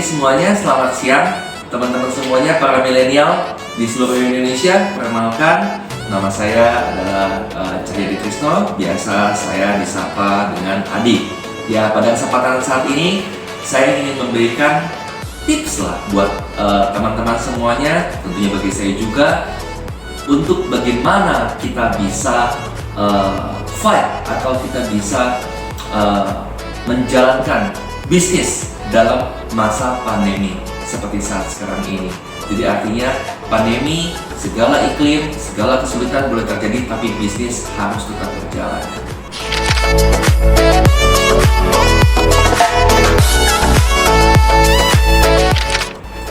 semuanya, selamat siang teman-teman semuanya, para milenial di seluruh Indonesia. Perkenalkan, nama saya adalah Cahyadi Trisno, biasa saya disapa dengan Adi. Ya, pada kesempatan saat ini saya ingin memberikan tips lah buat teman-teman semuanya, tentunya bagi saya juga, untuk bagaimana kita bisa fight atau kita bisa menjalankan bisnis dalam masa pandemi seperti saat sekarang ini. Jadi artinya pandemi, segala iklim, segala kesulitan boleh terjadi, tapi bisnis harus tetap berjalan.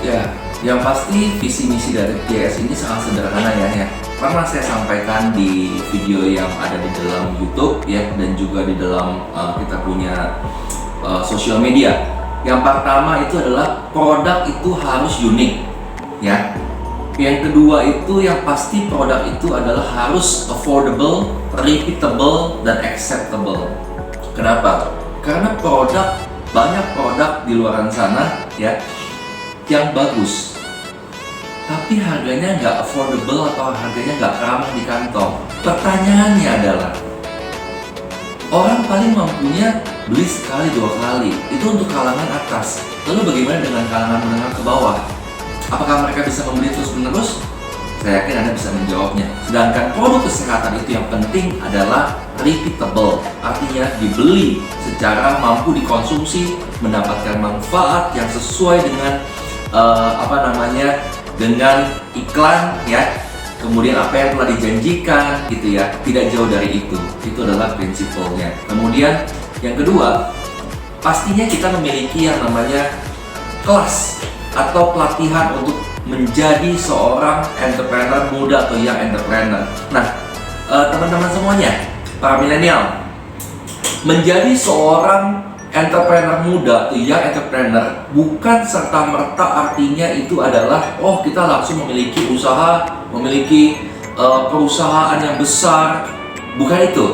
Ya, yang pasti visi misi dari TS ini sangat sederhana ya. Pernah saya sampaikan di video yang ada di dalam YouTube ya, dan juga di dalam kita punya sosial media. Yang pertama itu adalah produk itu harus unik ya. Yang kedua itu yang pasti produk itu adalah harus affordable, repeatable, dan acceptable. Kenapa? Karena banyak produk di luar sana ya yang bagus, tapi harganya nggak affordable atau harganya nggak ramah di kantong. Pertanyaannya adalah, orang paling mampunya beli sekali dua kali, itu untuk kalangan atas. Lalu bagaimana dengan kalangan menengah ke bawah? Apakah mereka bisa membeli terus menerus? Saya yakin Anda bisa menjawabnya. Sedangkan produk kesehatan itu yang penting adalah repeatable, artinya dibeli secara mampu dikonsumsi, mendapatkan manfaat yang sesuai dengan dengan iklan ya. Kemudian apa yang telah dijanjikan gitu ya, tidak jauh dari itu. Itu adalah prinsipnya. Kemudian yang kedua, pastinya kita memiliki yang namanya kelas atau pelatihan untuk menjadi seorang entrepreneur muda atau young entrepreneur. Nah, teman-teman semuanya, para milenial, menjadi seorang entrepreneur muda atau young entrepreneur bukan serta-merta artinya itu adalah kita langsung memiliki usaha, memiliki perusahaan yang besar. Bukan itu.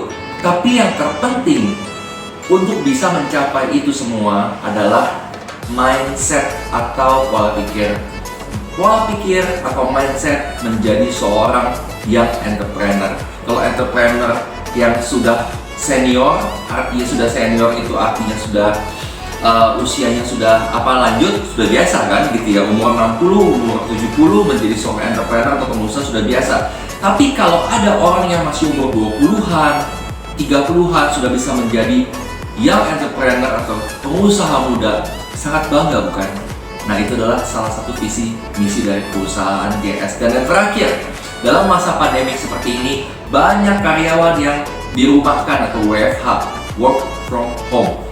Tapi yang terpenting untuk bisa mencapai itu semua adalah mindset atau pola pikir. Pola pikir atau mindset menjadi seorang young entrepreneur. Kalau entrepreneur yang sudah senior, artinya sudah senior itu artinya sudah usianya sudah lanjut, sudah biasa kan gitu ya, umur 60, umur 70 menjadi seorang entrepreneur atau pengusaha sudah biasa. Tapi kalau ada orang yang masih umur 20-an, 30-an sudah bisa menjadi young entrepreneur atau pengusaha muda, sangat bangga bukan? Nah, itu adalah salah satu visi misi dari perusahaan GS. Dan yang terakhir, dalam masa pandemi seperti ini, banyak karyawan yang dirumahkan atau WFH, work from home.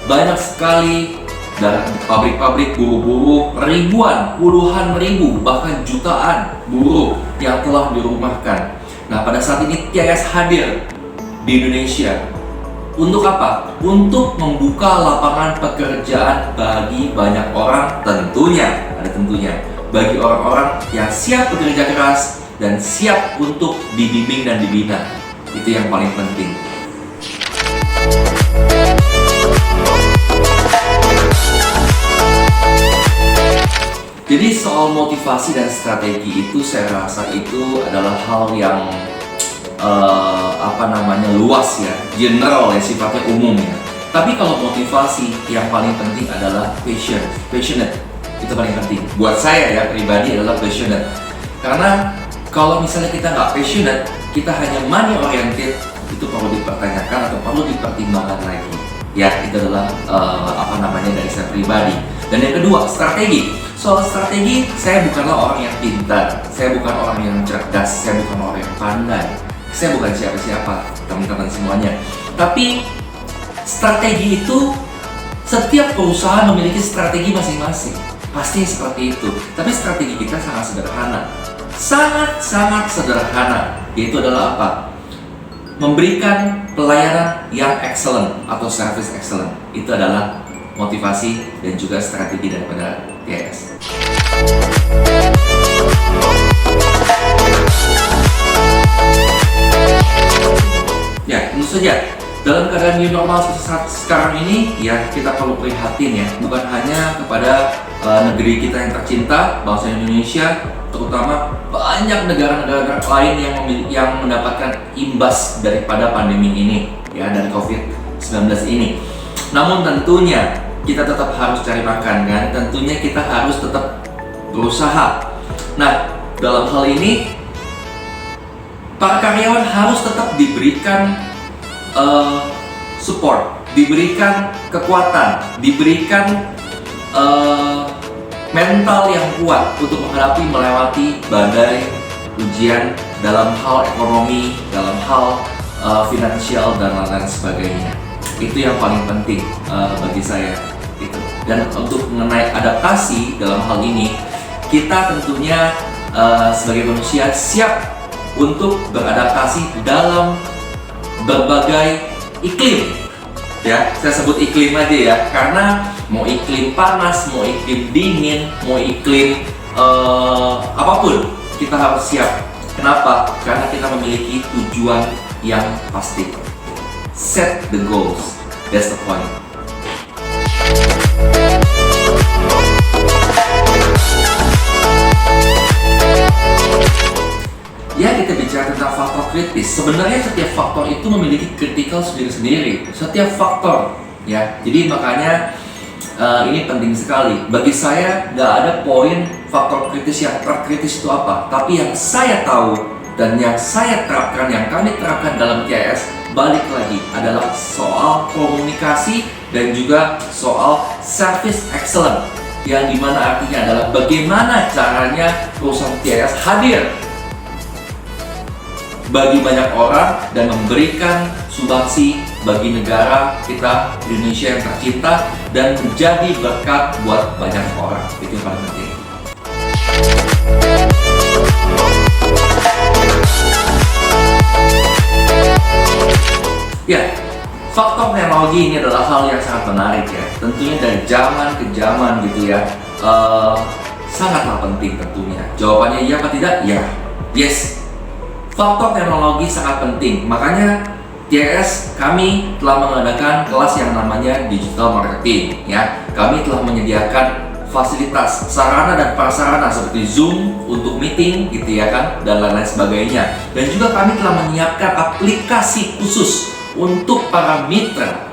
Banyak sekali dari pabrik-pabrik, buruh-buruh, ribuan, puluhan ribu, bahkan jutaan buruh yang telah dirumahkan. Nah, pada saat ini TIS hadir di Indonesia. Untuk apa? Untuk membuka lapangan pekerjaan bagi banyak orang, tentunya, ada tentunya, bagi orang-orang yang siap bekerja keras dan siap untuk dibimbing dan dibina. Itu yang paling penting. Jadi soal motivasi dan strategi itu saya rasa itu adalah hal yang luas ya, general ya, sifatnya umum ya. Tapi kalau motivasi yang paling penting adalah passionate. Itu paling penting. Buat saya ya pribadi adalah passionate. Karena kalau misalnya kita nggak passionate, kita hanya money oriented, itu perlu dipertanyakan atau perlu dipertimbangkan lagi. Ya, itu adalah dari saya pribadi. Dan yang kedua, strategi. Soal strategi, saya bukanlah orang yang pintar, saya bukan orang yang cerdas, saya bukan orang yang pandai, saya bukan siapa-siapa, teman-teman semuanya. Tapi strategi itu, setiap perusahaan memiliki strategi masing-masing. Pasti seperti itu. Tapi strategi kita sangat sederhana. Sangat-sangat sederhana. Yaitu adalah apa? Memberikan pelayanan yang excellent atau service excellent. Itu adalah motivasi dan juga strategi daripada TIS. Ya, tentu saja Dalam keadaan new normal sekarang ini, ya kita perlu prihatin ya, bukan hanya kepada negeri kita yang tercinta, bangsa Indonesia, terutama banyak negara-negara lain yang mendapatkan imbas daripada pandemi ini, ya, dari COVID-19 ini. Namun tentunya kita tetap harus cari makan kan, tentunya kita harus tetap berusaha. Nah, dalam hal ini para karyawan harus tetap diberikan support, diberikan kekuatan, diberikan mental yang kuat untuk melewati badai ujian dalam hal ekonomi, dalam hal finansial dan lain-lain sebagainya. Itu yang paling penting bagi saya itu. Dan untuk mengenai adaptasi dalam hal ini, kita tentunya sebagai manusia siap untuk beradaptasi dalam berbagai iklim, ya. Saya sebut iklim aja ya, karena mau iklim panas, mau iklim dingin, mau iklim apapun, kita harus siap. Kenapa? Karena kita memiliki tujuan yang pasti. Set the goals, that's the point. Ya, kita bicara tentang faktor kritis. Sebenarnya setiap faktor itu memiliki kritikal sendiri-sendiri. Setiap faktor, ya. Jadi makanya ini penting sekali. Bagi saya nggak ada poin faktor kritis yang terkritis itu apa. Tapi yang saya tahu dan yang saya terapkan, yang kami terapkan dalam TIS, balik lagi adalah soal komunikasi dan juga soal service excellence. Yang dimana artinya adalah bagaimana caranya perusahaan TIS hadir bagi banyak orang dan memberikan sumbangsi bagi negara kita Indonesia yang tercinta dan menjadi berkat buat banyak orang. Itu yang paling penting. Ya, faktor teknologi ini adalah hal yang sangat menarik ya. Tentunya dari zaman ke zaman gitu ya, sangatlah penting tentunya. Jawabannya iya apa tidak? Ya, yes. Faktor teknologi sangat penting, makanya TIS kami telah mengadakan kelas yang namanya digital marketing ya. Kami telah menyediakan fasilitas sarana dan prasarana seperti Zoom untuk meeting gitu ya kan, dan lain-lain sebagainya. Dan juga kami telah menyiapkan aplikasi khusus untuk para mitra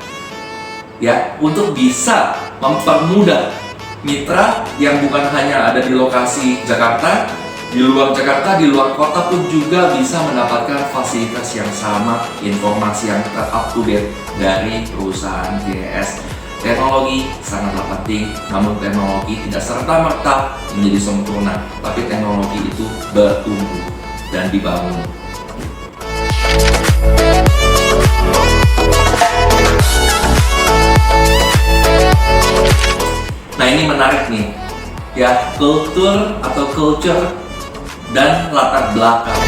ya, untuk bisa mempermudah mitra yang bukan hanya ada di lokasi Jakarta, di luar Jakarta, di luar kota pun juga bisa mendapatkan fasilitas yang sama, informasi yang up to date dari perusahaan TIS. Teknologi sangatlah penting, namun teknologi tidak serta-merta menjadi sempurna, tapi teknologi itu bertumbuh dan dibangun. Nah, ini menarik nih ya, kultur atau culture dan latar belakang.